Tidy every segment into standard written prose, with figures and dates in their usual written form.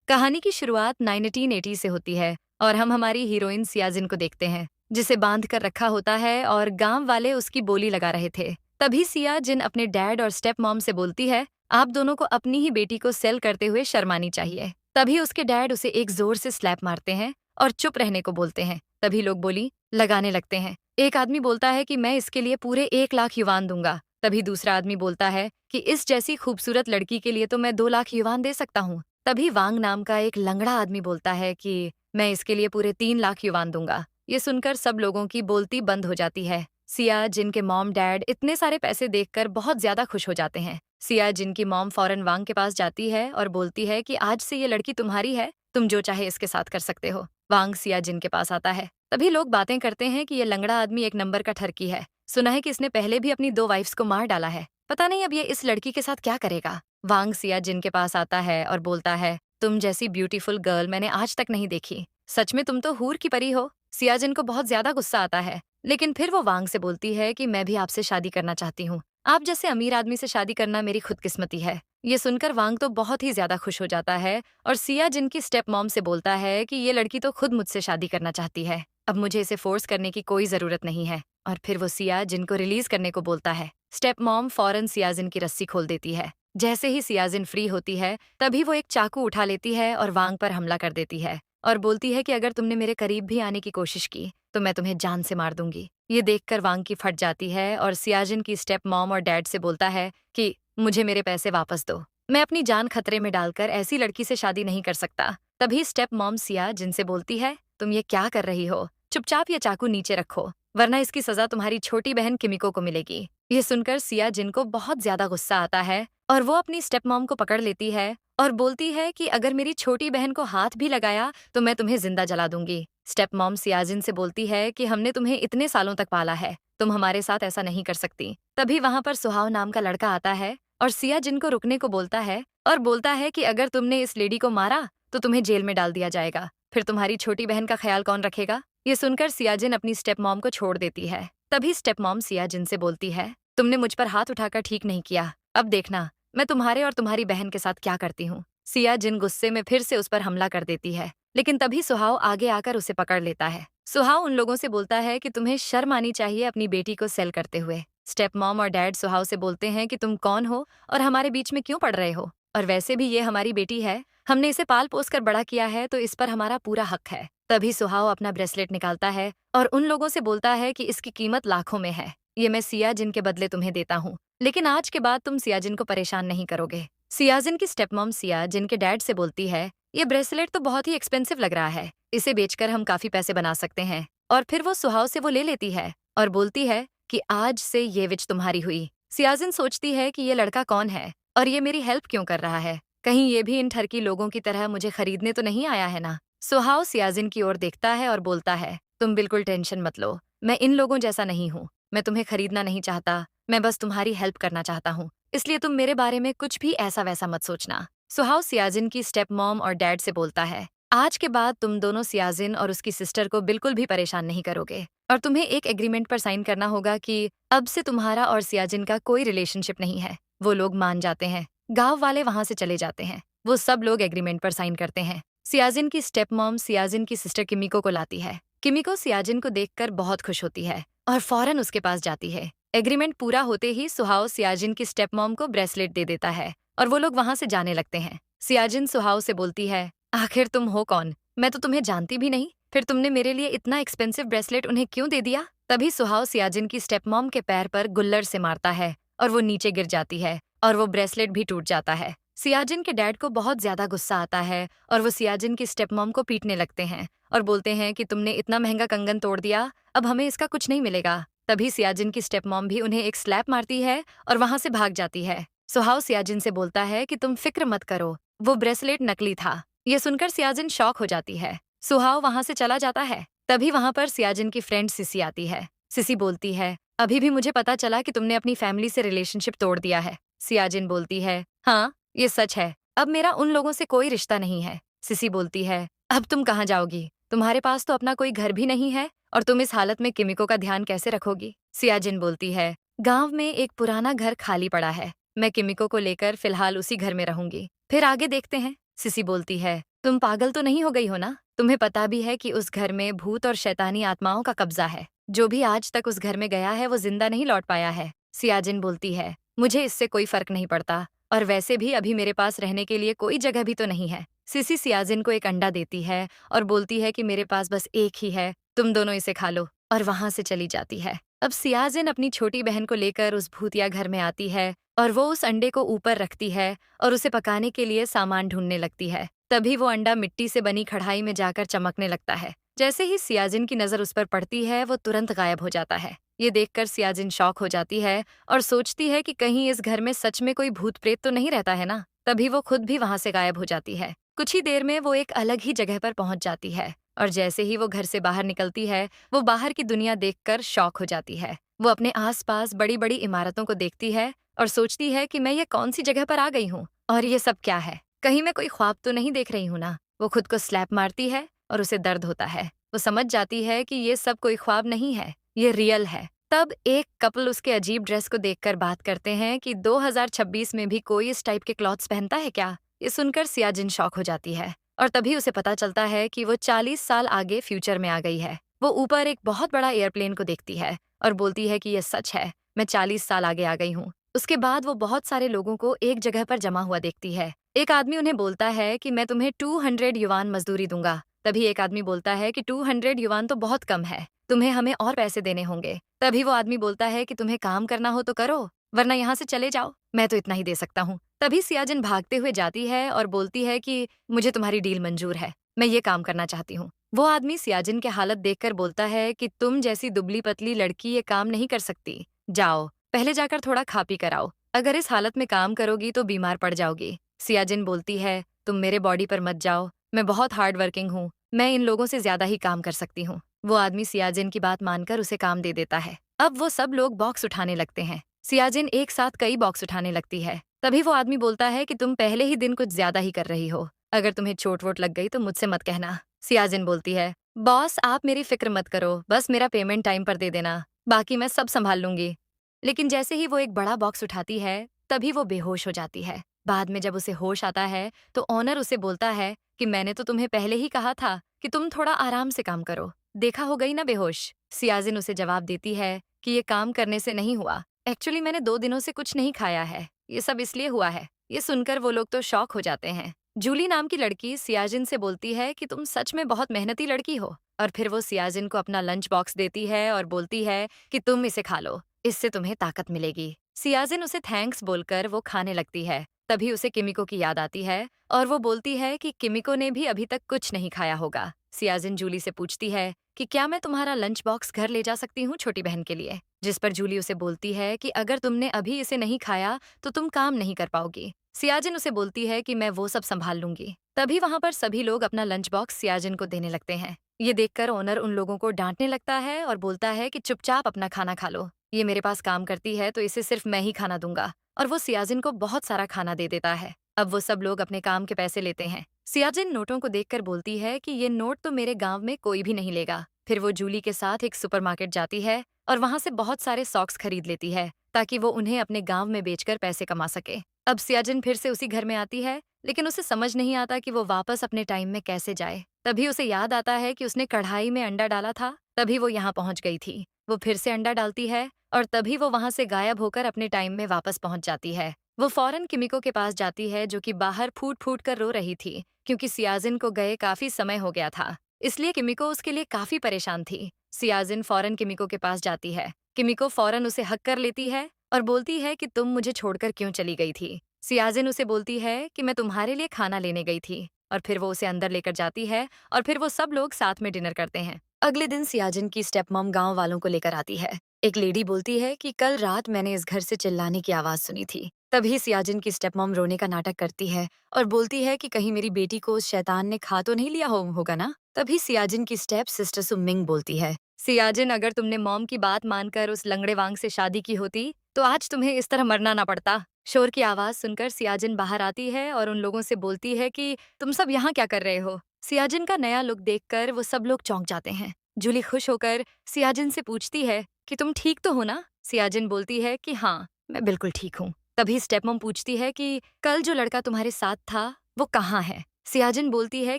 कहानी की शुरुआत 1980 से होती है और हम हमारी हीरोइन सियाजिन को देखते हैं, जिसे बांध कर रखा होता है और गांव वाले उसकी बोली लगा रहे थे। तभी सियाजिन अपने डैड और स्टेप मॉम से बोलती है, आप दोनों को अपनी ही बेटी को सेल करते हुए शर्मानी चाहिए। तभी उसके डैड उसे एक जोर से स्लैप मारते हैं और चुप रहने को बोलते हैं। तभी लोग बोली लगाने लगते हैं। एक आदमी बोलता है कि मैं इसके लिए पूरे 1 लाख युवान दूंगा। तभी दूसरा आदमी बोलता है कि इस जैसी खूबसूरत लड़की के लिए तो मैं 2 लाख युवान दे सकता हूँ। तभी वांग नाम का एक लंगड़ा आदमी बोलता है कि मैं इसके लिए पूरे 3 लाख युवान दूंगा। ये सुनकर सब लोगों की बोलती बंद हो जाती है। सिया जिनके मॉम डैड इतने सारे पैसे देखकर बहुत ज्यादा खुश हो जाते हैं। सिया जिनकी मॉम फौरन वांग के पास जाती है और बोलती है कि आज से ये लड़की तुम्हारी है, तुम जो चाहे इसके साथ कर सकते हो। वांग सिया जिन के पास आता है। तभी लोग बातें करते हैं कि ये लंगड़ा आदमी एक नंबर का ठरकी है। सुना है कि इसने पहले भी अपनी 2 वाइफ्स को मार डाला है। पता नहीं अब ये इस लड़की के साथ क्या करेगा। वांग सिया जिन के पास आता है और बोलता है, तुम जैसी ब्यूटीफुल गर्ल मैंने आज तक नहीं देखी। सच में तुम तो हूर की परी हो। सियाजिन को बहुत ज्यादा गुस्सा आता है, लेकिन फिर वो वांग से बोलती है कि मैं भी आपसे शादी करना चाहती हूँ। आप जैसे अमीर आदमी से शादी करना मेरी खुदकिस्मती है। ये सुनकर वांग तो बहुत ही ज्यादा खुश हो जाता है और सिया जिनकी स्टेप मॉम से बोलता है कि ये लड़की तो खुद मुझसे शादी करना चाहती है, अब मुझे इसे फोर्स करने की कोई जरूरत नहीं है। और फिर वो सिया जिनको रिलीज करने को बोलता है। स्टेप मॉम फौरन सियाजिन की रस्सी खोल देती है। जैसे ही सियाजिन फ्री होती है, तभी वो एक चाकू उठा लेती है और वांग पर हमला कर देती है और बोलती है कि अगर तुमने मेरे करीब भी आने की कोशिश की तो मैं तुम्हें जान से मार दूंगी। ये देखकर वांग की फट जाती है और सियाजिन की स्टेप मॉम और डैड से बोलता है कि मुझे मेरे पैसे वापस दो, मैं अपनी जान खतरे में डालकर ऐसी लड़की से शादी नहीं कर सकता। तभी स्टेप मॉम सिया जिनसे बोलती है, तुम ये क्या कर रही हो, चुपचाप ये चाकू नीचे रखो, वरना इसकी सजा तुम्हारी छोटी बहन किमिको को मिलेगी। ये सुनकर सिया जिनको बहुत ज्यादा गुस्सा आता है और वो अपनी स्टेप मॉम को पकड़ लेती है और बोलती है कि अगर मेरी छोटी बहन को हाथ भी लगाया तो मैं तुम्हें जिंदा जला दूंगी। स्टेप मॉम सियाजिन से बोलती है कि हमने तुम्हें इतने सालों तक पाला है, तुम हमारे साथ ऐसा नहीं कर सकती। तभी वहां पर सुहाव नाम का लड़का आता है और सियाजिन को रुकने को बोलता है और बोलता है कि अगर तुमने इस लेडी को मारा तो तुम्हें जेल में डाल दिया जाएगा, फिर तुम्हारी छोटी बहन का ख्याल कौन रखेगा। ये सुनकर सियाजिन अपनी स्टेप मॉम को छोड़ देती है। तभी स्टेप मॉम सियाजिन से बोलती है, तुमने मुझ पर हाथ उठाकर ठीक नहीं किया, अब देखना मैं तुम्हारे और तुम्हारी बहन के साथ क्या करती हूँ। सिया जिन गुस्से में फिर से उस पर हमला कर देती है, लेकिन तभी सुहाव आगे आकर उसे पकड़ लेता है। सुहाव उन लोगों से बोलता है कि तुम्हें शर्म आनी चाहिए अपनी बेटी को सेल करते हुए। स्टेप मॉम और डैड सुहाव से बोलते हैं कि तुम कौन हो और हमारे बीच में क्यों पड़ रहे हो, और वैसे भी ये हमारी बेटी है, हमने इसे पाल पोस कर बड़ा किया है तो इस पर हमारा पूरा हक है। तभी सुहाव अपना ब्रेसलेट निकालता है और उन लोगों से बोलता है कि इसकी कीमत लाखों में है, ये मैं सिया जिन के बदले तुम्हें देता हूँ, लेकिन आज के बाद तुम सियाजिन को परेशान नहीं करोगे। सियाजिन की स्टेपमॉम सिया जिनके डैड से बोलती है, ये ब्रेसलेट तो बहुत ही एक्सपेंसिव लग रहा है, इसे बेचकर हम काफी पैसे बना सकते हैं। और फिर वो सुहाव से वो ले लेती है और बोलती है कि आज से ये विच तुम्हारी हुई। सियाजिन सोचती है कि ये लड़का कौन है और ये मेरी हेल्प क्यों कर रहा है, कहीं ये भी इन ठरकी लोगों की तरह मुझे खरीदने तो नहीं आया है ना। सुहाव सियाजिन की ओर देखता है और बोलता है, तुम बिल्कुल टेंशन मत लो, मैं इन लोगों जैसा नहीं हूँ, मैं तुम्हें खरीदना नहीं चाहता, मैं बस तुम्हारी हेल्प करना चाहता हूँ, इसलिए तुम मेरे बारे में कुछ भी ऐसा वैसा मत सोचना। सुहाव सियाजिन की स्टेप मॉम और डैड से बोलता है, आज के बाद तुम दोनों सियाजिन और उसकी सिस्टर को बिल्कुल भी परेशान नहीं करोगे और तुम्हें एक एग्रीमेंट पर साइन करना होगा कि अब से तुम्हारा और सियाजिन का कोई रिलेशनशिप नहीं है। वो लोग मान जाते हैं, गांव वाले वहां से चले जाते हैं, वो सब लोग एग्रीमेंट पर साइन करते हैं। सियाजिन की स्टेप मॉम सियाजिन की सिस्टर किमिको को लाती है। किमिको सियाजिन को देखकर बहुत खुश होती है और फौरन उसके पास जाती है। एग्रीमेंट पूरा होते ही सुहाव सियाजिन की स्टेप मॉम को ब्रेसलेट दे देता है और वो लोग वहां से जाने लगते हैं। सियाजिन सुहाव से बोलती है, आखिर तुम हो कौन, मैं तो तुम्हें जानती भी नहीं, फिर तुमने मेरे लिए इतना एक्सपेंसिव ब्रेसलेट उन्हें क्यों दे दिया। तभी सुहाव सियाजिन की स्टेप मॉम के पैर पर गुल्लर से मारता है और वो नीचे गिर जाती है और वो ब्रेसलेट भी टूट जाता है। सियाजिन के डैड को बहुत ज्यादा गुस्सा आता है और वो सियाजिन की स्टेप मॉम को पीटने लगते हैं और बोलते हैं कि तुमने इतना महंगा कंगन तोड़ दिया, अब हमें इसका कुछ नहीं मिलेगा। तभी सियाजिन की स्टेप मॉम भी उन्हें एक स्लैप मारती है और वहां से भाग जाती है। सुहाव सियाजिन से बोलता है कि तुम फिक्र मत करो, वो ब्रेसलेट नकली था। ये सुनकर सियाजिन शॉक हो जाती है। सुहाव वहां से चला जाता है। तभी वहां पर सियाजिन की फ्रेंड सिसी आती है। सिसी बोलती है, अभी भी मुझे पता चला कि तुमने अपनी फैमिली से रिलेशनशिप तोड़ दिया है। सियाजिन बोलती है, हाँ ये सच है, अब मेरा उन लोगों से कोई रिश्ता नहीं है। सिसी बोलती है, अब तुम कहाँ जाओगी, तुम्हारे पास तो अपना कोई घर भी नहीं है और तुम इस हालत में किमिको का ध्यान कैसे रखोगी। सियाजिन बोलती है, गांव में एक पुराना घर खाली पड़ा है, मैं किमिको को लेकर फिलहाल उसी घर में रहूंगी, फिर आगे देखते हैं। सिसी बोलती है, तुम पागल तो नहीं हो गई हो ना? तुम्हें पता भी है कि उस घर में भूत और शैतानी आत्माओं का कब्जा है। जो भी आज तक उस घर में गया है वो जिंदा नहीं लौट पाया है। सियाजिन बोलती है, मुझे इससे कोई फर्क नहीं पड़ता, और वैसे भी अभी मेरे पास रहने के लिए कोई जगह भी तो नहीं है। सिसी सियाजिन को एक अंडा देती है और बोलती है कि मेरे पास बस एक ही है, तुम दोनों इसे खा लो, और वहां से चली जाती है। अब सियाजिन अपनी छोटी बहन को लेकर उस भूतिया घर में आती है और वो उस अंडे को ऊपर रखती है और उसे पकाने के लिए सामान ढूंढने लगती है। तभी वो अंडा मिट्टी से बनी कढ़ाई में जाकर चमकने लगता है। जैसे ही सियाजिन की नजर उस पर पड़ती है वो तुरंत गायब हो जाता है। ये देखकर सियाजिन शॉक हो जाती है और सोचती है कि कहीं इस घर में सच में कोई भूत प्रेत तो नहीं रहता है ना। तभी वो खुद भी वहां से गायब हो जाती है। कुछ ही देर में वो एक अलग ही जगह पर पहुंच जाती है और जैसे ही वो घर से बाहर निकलती है वो बाहर की दुनिया देखकर शॉक हो जाती है। वो अपने आसपास बड़ी बड़ी इमारतों को देखती है और सोचती है कि मैं ये कौन सी जगह पर आ गई हूँ और ये सब क्या है। कहीं मैं कोई ख्वाब तो नहीं देख रही हूँ ना। वो खुद को स्लैप मारती है और उसे दर्द होता है। वो समझ जाती है कि ये सब कोई ख्वाब नहीं है, ये रियल है। तब एक कपल उसके अजीब ड्रेस को देखकर बात करते हैं कि 2026 में भी कोई इस टाइप के क्लॉथ्स पहनता है क्या। ये सुनकर सियाजिन शॉक हो जाती है और तभी उसे पता चलता है कि वो 40 साल आगे फ्यूचर में आ गई है। वो ऊपर एक बहुत बड़ा एयरप्लेन को देखती है और बोलती है कि ये सच है, मैं 40 साल आगे आ गई हूँ। उसके बाद वो बहुत सारे लोगों को एक जगह पर जमा हुआ देखती है। एक आदमी उन्हें बोलता है कि मैं तुम्हें 200 युवान मजदूरी दूंगा। तभी एक आदमी बोलता है कि 200 युवान तो बहुत कम है, तुम्हें हमें और पैसे देने होंगे। तभी वो आदमी बोलता है कि तुम्हें काम करना हो तो करो, वरना यहाँ से चले जाओ, मैं तो इतना ही दे सकता हूँ। तभी सियाजिन भागते हुए जाती है और बोलती है कि मुझे तुम्हारी डील मंजूर है, मैं ये काम करना चाहती हूँ। वो आदमी सियाजिन के हालत देखकर बोलता है कि तुम जैसी दुबली पतली लड़की ये काम नहीं कर सकती, जाओ पहले जाकर थोड़ा खा पी कर आओ, अगर इस हालत में काम करोगी तो बीमार पड़ जाओगी। सियाजिन बोलती है, तुम मेरे बॉडी पर मत जाओ, मैं बहुत हार्ड वर्किंग हूँ, मैं इन लोगों से ज्यादा ही काम कर सकती हूँ। वो आदमी सियाजिन की बात मानकर उसे काम दे देता है। अब वो सब लोग बॉक्स उठाने लगते हैं। सियाजिन एक साथ कई बॉक्स उठाने लगती है। तभी वो आदमी बोलता है कि तुम पहले ही दिन कुछ ज्यादा ही कर रही हो, अगर तुम्हें चोट वोट लग गई तो मुझसे मत कहना। सियाजिन बोलती है, बॉस आप मेरी फिक्र मत करो, बस मेरा पेमेंट टाइम पर दे देना, बाकी मैं सब संभाल लूंगी। लेकिन जैसे ही वो एक बड़ा बॉक्स उठाती है तभी वो बेहोश हो जाती है। बाद में जब उसे होश आता है तो ओनर उसे बोलता है कि मैंने तो तुम्हें पहले ही कहा था कि तुम थोड़ा आराम से काम करो, देखा हो गई ना बेहोश। सियाजिन उसे जवाब देती है कि ये काम करने से नहीं हुआ, एक्चुअली मैंने 2 दिनों से कुछ नहीं खाया है, ये सब इसलिए हुआ है। ये सुनकर वो लोग तो शॉक हो जाते हैं। जूली नाम की लड़की सियाजिन से बोलती है कि तुम सच में बहुत मेहनती लड़की हो, और फिर वो सियाजिन को अपना लंच बॉक्स देती है और बोलती है कि तुम इसे खा लो, इससे तुम्हें ताकत मिलेगी। सियाजिन उसे थैंक्स बोलकर वो खाने लगती है। तभी उसे किमिको की याद आती है और वो बोलती है कि किमिको ने भी अभी तक कुछ नहीं खाया होगा। सियाजिन जूली से पूछती है कि क्या मैं तुम्हारा लंच बॉक्स घर ले जा सकती हूँ छोटी बहन के लिए, जिस पर जूली उसे बोलती है कि अगर तुमने अभी इसे नहीं खाया तो तुम काम नहीं कर पाओगी। सियाजिन उसे बोलती है कि मैं वो सब संभाल लूंगी। तभी वहां पर सभी लोग अपना लंच बॉक्स सियाजिन को देने लगते हैं। ये देखकर ओनर उन लोगों को डांटने लगता है और बोलता है कि चुपचाप अपना खाना खा लो, ये मेरे पास काम करती है तो इसे सिर्फ मैं ही खाना दूंगा, और वो सियाजिन को बहुत सारा खाना दे देता है। अब वो सब लोग अपने काम के पैसे लेते हैं। सियाजिन नोटों को देखकर बोलती है कि ये नोट तो मेरे गांव में कोई भी नहीं लेगा। फिर वो जूली के साथ एक सुपरमार्केट जाती है और वहां से बहुत सारे सॉक्स खरीद लेती है ताकि वो उन्हें अपने गांव में बेचकर पैसे कमा सके। अब सियाजिन फिर से उसी घर में आती है लेकिन उसे समझ नहीं आता कि वो वापस अपने टाइम में कैसे जाए। तभी उसे याद आता है कि उसने कढ़ाई में अंडा डाला था, तभी वो यहाँ पहुंच गई थी। वो फिर से अंडा डालती है और तभी वो वहां से गायब होकर अपने टाइम में वापस पहुंच जाती है। वो फौरन किमिको के पास जाती है जो कि बाहर फूट फूट कर रो रही थी क्योंकि सियाजिन को गए काफी समय हो गया था, इसलिए किमिको उसके लिए काफी परेशान थी। सियाजिन फौरन किमिको के पास जाती है। किमिको फौरन उसे हक कर लेती है और बोलती है कि तुम मुझे छोड़कर क्यों चली गई थी। सियाजिन उसे बोलती है कि मैं तुम्हारे लिए खाना लेने गई थी, और फिर वो उसे अंदर लेकर जाती है और फिर वो सब लोग साथ में डिनर करते हैं। अगले दिन सियाजिन की स्टेप मॉम गांव वालों को लेकर आती है। एक लेडी बोलती है कि कल रात मैंने इस घर से चिल्लाने की आवाज सुनी थी। तभी सियाजिन की स्टेप मॉम रोने का नाटक करती है और बोलती है कि कहीं मेरी बेटी को उस शैतान ने खा तो नहीं लिया होगा ना। तभी सियाजिन की स्टेप सिस्टर सुमिंग बोलती है, सियाजिन अगर तुमने मॉम की बात मानकर उस लंगड़े वांग से शादी की होती तो आज तुम्हें इस तरह मरना ना पड़ता। शोर की आवाज सुनकर सियाजिन बाहर आती है और उन लोगों से बोलती है कि तुम सब यहाँ क्या कर रहे हो। सियाजिन का नया लुक देखकर वो सब लोग चौंक जाते हैं। जूली खुश होकर सियाजिन से पूछती है कि तुम ठीक तो हो ना। सियाजिन बोलती है कि हाँ, मैं बिल्कुल ठीक हूँ। तभी स्टेपमॉम पूछती है कि कल जो लड़का तुम्हारे साथ था वो कहाँ है। सियाजिन बोलती है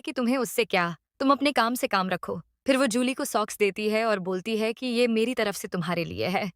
कि तुम्हें उससे क्या, तुम अपने काम से काम रखो। फिर वो जूली को सॉक्स देती है और बोलती है कि ये मेरी तरफ से तुम्हारे लिए है,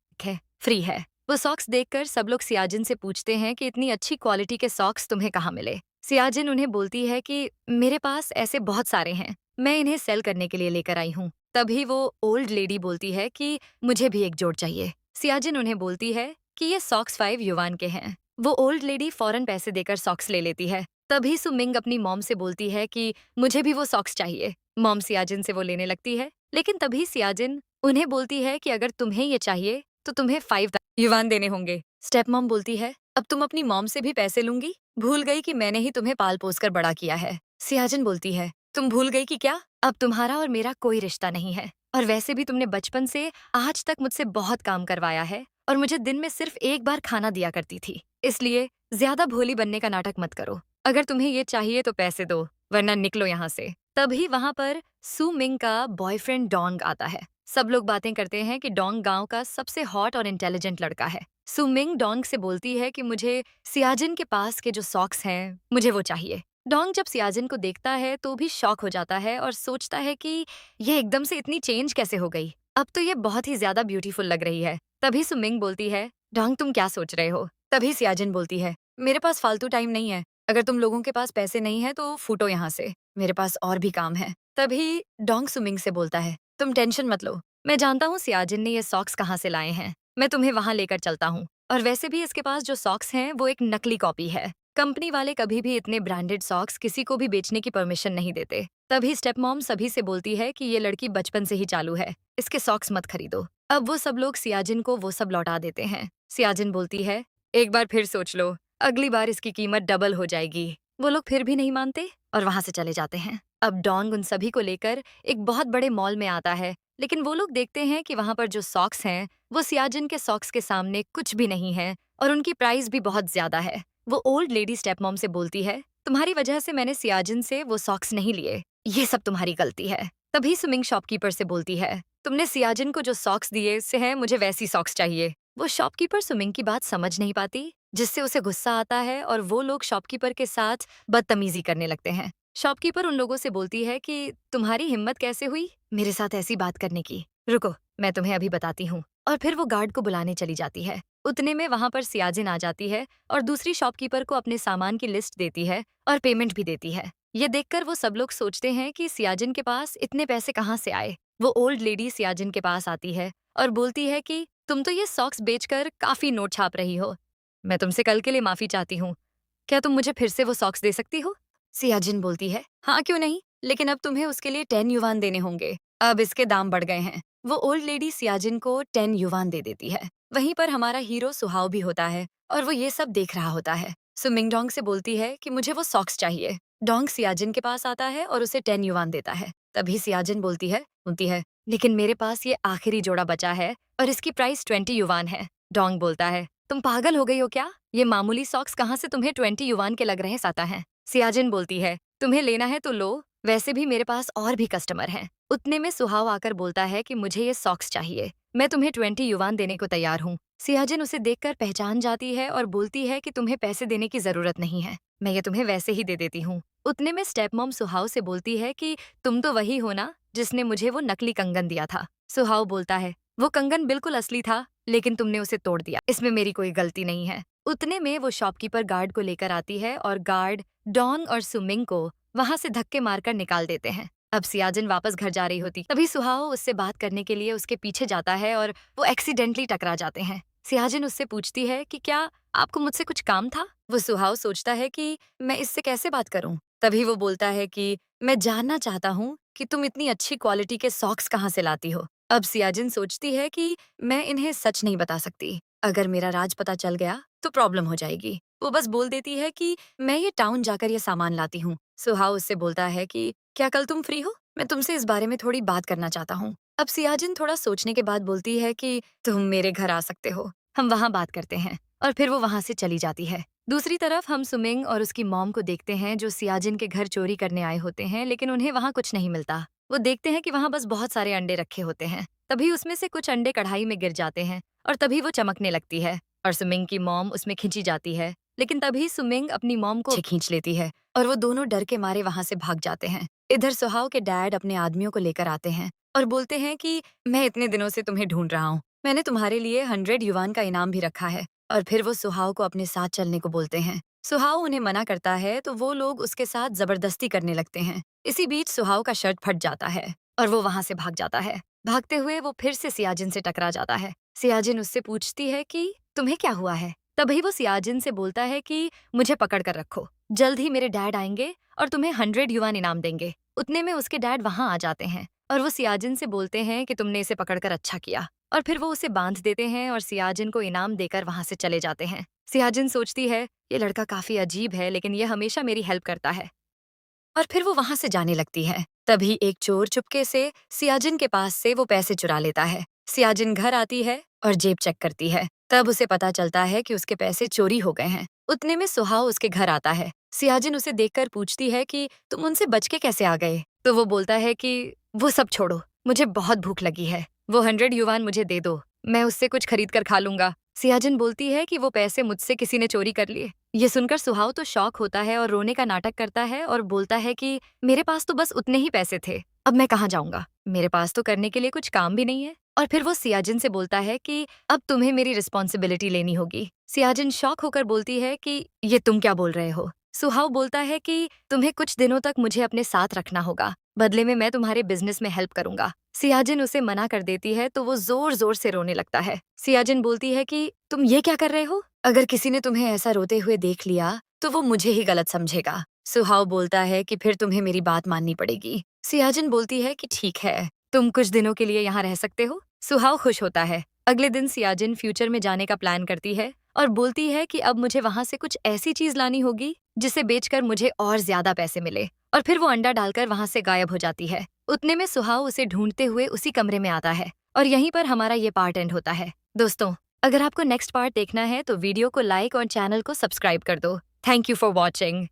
फ्री है। वो सॉक्स देखकर सब लोग सियाजिन से पूछते हैं कि इतनी अच्छी क्वालिटी के सॉक्स तुम्हें कहाँ मिले। सियाजिन उन्हें बोलती है कि मेरे पास ऐसे बहुत सारे हैं, मैं इन्हें सेल करने के लिए लेकर आई हूँ। तभी वो ओल्ड लेडी बोलती है कि मुझे भी एक जोड़ चाहिए। सियाजिन उन्हें बोलती है कि ये सॉक्स 5 युवान के हैं। वो ओल्ड लेडी फौरन पैसे देकर सॉक्स ले लेती है। तभी सुमिंग अपनी मॉम से बोलती है कि मुझे भी वो सॉक्स चाहिए। मॉम सियाजिन से वो लेने लगती है, लेकिन तभी सियाजिन उन्हें बोलती है कि अगर तुम्हें ये चाहिए तो तुम्हें 5 युवान देने होंगे। स्टेप मॉम बोलती है, अब तुम अपनी मॉम से भी पैसे लूंगी? भूल गई कि मैंने ही तुम्हें पाल पोस कर बड़ा किया है। सियाजिन बोलती है, तुम भूल गई कि क्या अब तुम्हारा और मेरा कोई रिश्ता नहीं है, और वैसे भी तुमने बचपन से आज तक मुझसे बहुत काम करवाया है और मुझे दिन में सिर्फ एक बार खाना दिया करती थी। इसलिए ज्यादा भोली बनने का नाटक मत करो। अगर तुम्हें ये चाहिए तो पैसे दो, वरना निकलो यहाँ से। तभी वहां पर सू मिंग का बॉयफ्रेंड डोंग आता है। सब लोग बातें करते हैं कि डोंग गांव का सबसे हॉट और इंटेलिजेंट लड़का है। सू मिंग डोंग से बोलती है कि मुझे सियाजिन के पास के जो सॉक्स हैं मुझे वो चाहिए। डोंग जब सियाजिन को देखता है तो भी शॉक हो जाता है और सोचता है कि ये एकदम से इतनी चेंज कैसे हो गई, अब तो ये बहुत ही ज्यादा ब्यूटीफुल लग रही है। तभी सुमिंग बोलती है, डोंग तुम क्या सोच रहे हो? तभी सियाजिन बोलती है, मेरे पास फालतू टाइम नहीं है, अगर तुम लोगों के पास पैसे नहीं है तो फूटो यहाँ से, मेरे पास और भी काम है। तभी डोंग सुमिंग से बोलता है, तुम टेंशन मत लो, मैं जानता हूँ सियाजिन ने ये सॉक्स कहाँ से लाए हैं, मैं तुम्हें वहां लेकर चलता हूँ। और वैसे भी इसके पास जो सॉक्स हैं वो एक नकली कॉपी है। कंपनी वाले कभी भी इतने ब्रांडेड सॉक्स किसी को भी बेचने की परमिशन नहीं देते। तभी स्टेप मॉम सभी से बोलती है कि ये लड़की बचपन से ही चालू है, इसके सॉक्स मत खरीदो। अब वो सब लोग सियाजिन को वो सब लौटा देते हैं। सियाजिन बोलती है, एक बार फिर सोच लो, अगली बार इसकी कीमत डबल हो जाएगी। वो लोग फिर भी नहीं मानते और वहां से चले जाते हैं। अब डोंग उन सभी को लेकर एक बहुत बड़े मॉल में आता है, लेकिन वो लोग देखते हैं कि वहां पर जो सॉक्स हैं वो सियाजिन के सॉक्स के सामने कुछ भी नहीं है और उनकी प्राइस भी बहुत ज्यादा है। वो ओल्ड लेडी स्टेप मॉम से बोलती है, तुम्हारी वजह से मैंने सियाजिन से वो सॉक्स नहीं लिए, ये सब तुम्हारी गलती है। तभी सुमिंग शॉपकीपर से बोलती है, तुमने सियाजिन को जो सॉक्स दिए से है मुझे वैसी सॉक्स चाहिए। वो शॉपकीपर सुमिंग की बात समझ नहीं पाती, जिससे उसे गुस्सा आता है और वो लोग शॉपकीपर के साथ बदतमीजी करने लगते हैं। शॉपकीपर उन लोगों से बोलती है कि तुम्हारी हिम्मत कैसे हुई मेरे साथ ऐसी बात करने की? रुको, मैं तुम्हें अभी बताती हूँ। और फिर वो गार्ड को बुलाने चली जाती है। उतने में वहां पर सियाजिन आ जाती है और दूसरी शॉपकीपर को अपने सामान की लिस्ट देती है और पेमेंट भी देती है। ये देखकर वो सब लोग सोचते हैं कि सियाजिन के पास इतने पैसे कहाँ से आए। वो ओल्ड लेडी सियाजिन के पास आती है और बोलती है कि तुम तो ये सॉक्स बेचकर काफी नोट छाप रही हो, मैं तुमसे कल के लिए माफी चाहती हूँ, क्या तुम मुझे फिर से वो सॉक्स दे सकती हो? सियाजिन बोलती है, हाँ क्यों नहीं, लेकिन अब तुम्हें उसके लिए 10 युवान देने होंगे, अब इसके दाम बढ़ गए हैं। वो ओल्ड लेडी सियाजिन को 10 युवान दे देती है। वहीं पर हमारा हीरो सुहाव भी होता है और वो ये सब देख रहा होता है। सुमिंग डोंग से बोलती है कि मुझे वो सॉक्स चाहिए। डोंग सियाजिन के पास आता है और उसे 10 युवान देता है। तभी सियाजिन बोलती है, लेकिन मेरे पास ये आखिरी जोड़ा बचा है और इसकी प्राइस 20 युवान है। डोंग बोलता है, तुम पागल हो गई हो क्या? ये मामूली सॉक्स कहाँ से तुम्हें 20 युवान के लग रहे साता है? सियाजिन बोलती है, तुम्हें लेना है तो लो, वैसे भी मेरे पास और भी कस्टमर हैं। उतने में सुहाव आकर बोलता है कि मुझे ये सॉक्स चाहिए, मैं तुम्हें 20 युवान देने को तैयार हूँ। सियाजिन उसे देखकर पहचान जाती है और बोलती है कि तुम्हें पैसे देने की जरूरत नहीं है, मैं ये तुम्हें वैसे ही दे देती हूँ। उतने में स्टेप मॉम सुहाव से बोलती है कि तुम तो वही हो ना जिसने मुझे वो नकली कंगन दिया था। सुहाव बोलता है, वो कंगन बिल्कुल असली था, लेकिन तुमने उसे तोड़ दिया, इसमें मेरी कोई गलती नहीं है। उतने में वो शॉपकीपर गार्ड को लेकर आती है और गार्ड डोंग और सुमिंग को वहां से धक्के मारकर निकाल देते हैं। अब सियाजिन वापस घर जा रही होती तभी सुहाव उससे बात करने के लिए उसके पीछे जाता है और वो एक्सीडेंटली टकरा जाते हैं। सियाजिन उससे पूछती है कि क्या आपको मुझसे कुछ काम था? वो सुहाव सोचता है कि मैं इससे कैसे बात करूं। तभी वो बोलता है कि मैं जानना चाहता हूँ कि तुम इतनी अच्छी क्वालिटी के सॉक्स कहाँ से लाती हो। अब सियाजिन सोचती है कि मैं इन्हें सच नहीं बता सकती, अगर मेरा राज पता चल गया तो प्रॉब्लम हो जाएगी। वो बस बोल देती है कि मैं ये टाउन जाकर ये सामान लाती हूँ। सुहाव उससे बोलता है कि क्या कल तुम फ्री हो, मैं तुमसे इस बारे में थोड़ी बात करना चाहता हूँ। अब सियाजिन थोड़ा सोचने के बाद बोलती है कि तुम मेरे घर आ सकते हो, हम वहाँ बात करते हैं। और फिर वो वहाँ से चली जाती है। दूसरी तरफ हम सुमिंग और उसकी मॉम को देखते हैं जो सियाजिन के घर चोरी करने आए होते हैं, लेकिन उन्हें वहाँ कुछ नहीं मिलता। वो देखते हैं कि वहाँ बस बहुत सारे अंडे रखे होते हैं। तभी उसमें से कुछ अंडे कढ़ाई में गिर जाते हैं और तभी वो चमकने लगती है और सुमिंग की मॉम उसमें खिंची जाती है। लेकिन तभी सुमिंग अपनी मॉम को खींच लेती है और वो दोनों डर के मारे वहां से भाग जाते हैं। इधर सुहाव के डैड अपने आदमियों को लेकर आते हैं और बोलते हैं कि मैं इतने दिनों से तुम्हें ढूंढ रहा हूँ, मैंने तुम्हारे लिए 100 युवान का इनाम भी रखा है। और फिर वो सुहाव को अपने साथ चलने को बोलते हैं। सुहाव उन्हें मना करता है तो वो लोग उसके साथ जबरदस्ती करने लगते हैं। इसी बीच सुहाव का शर्ट फट जाता है और वो वहां से भाग जाता है। भागते हुए वो फिर से सियाजिन से टकरा जाता है। सियाजिन उससे पूछती है कि तुम्हें क्या हुआ है। तभी वो सियाजिन से बोलता है कि मुझे पकड़ कर रखो, जल्द ही मेरे डैड आएंगे और तुम्हें 100 युवान इनाम देंगे। उतने में उसके डैड वहां आ जाते हैं और वो सियाजिन से बोलते हैं कि तुमने इसे पकड़कर अच्छा किया। और फिर वो उसे बांध देते हैं और सियाजिन को इनाम देकर वहां से चले जाते हैं। सियाजिन सोचती है ये लड़का काफी अजीब है, लेकिन ये हमेशा मेरी हेल्प करता है। और फिर वो वहां से जाने लगती है। तभी एक चोर चुपके से सियाजिन के पास से वो पैसे चुरा लेता है। सियाजिन घर आती है और जेब चेक करती है। तब उसे पता चलता है कि उसके पैसे चोरी हो गए हैं। उतने में सुहाव उसके घर आता है। सियाजिन उसे देखकर पूछती है कि तुम उनसे बच के कैसे आ गए। तो वो बोलता है कि वो सब छोड़ो, मुझे बहुत भूख लगी है, वो 100 युवान मुझे दे दो, मैं उससे कुछ खरीद कर खा लूंगा। सियाजिन बोलती है कि वो पैसे मुझसे किसी ने चोरी कर लिए। ये सुनकर सुहाव तो शॉक होता है और रोने का नाटक करता है और बोलता है कि मेरे पास तो बस उतने ही पैसे थे, अब मैं कहाँ जाऊंगा, मेरे पास तो करने के लिए कुछ काम भी नहीं है। और फिर वो सियाजिन से बोलता है कि अब तुम्हें मेरी रिस्पॉन्सिबिलिटी लेनी होगी। सियाजिन शॉक होकर बोलती है कि ये तुम क्या बोल रहे हो। सुहाव बोलता है कि तुम्हें कुछ दिनों तक मुझे अपने साथ रखना होगा, बदले में मैं तुम्हारे बिजनेस में हेल्प करूंगा। सियाजिन उसे मना कर देती है तो वो जोर जोर से रोने लगता है। सियाजिन बोलती है कि तुम ये क्या कर रहे हो, अगर किसी ने तुम्हें ऐसा रोते हुए देख लिया तो वो मुझे ही गलत समझेगा। सुहाव बोलता है कि फिर तुम्हें मेरी बात माननी पड़ेगी। सियाजिन बोलती है कि ठीक है, तुम कुछ दिनों के लिए यहाँ रह सकते हो। सुहाव खुश होता है। अगले दिन सियाजिन फ्यूचर में जाने का प्लान करती है और बोलती है कि अब मुझे वहां से कुछ ऐसी चीज लानी होगी जिसे बेचकर मुझे और ज्यादा पैसे मिले। और फिर वो अंडा डालकर वहां से गायब हो जाती है। उतने में सुहाव उसे ढूंढते हुए उसी कमरे में आता है और यहीं पर हमारा ये पार्ट एंड होता है। दोस्तों, अगर आपको नेक्स्ट पार्ट देखना है तो वीडियो को लाइक और चैनल को सब्सक्राइब कर दो। Thank you for watching.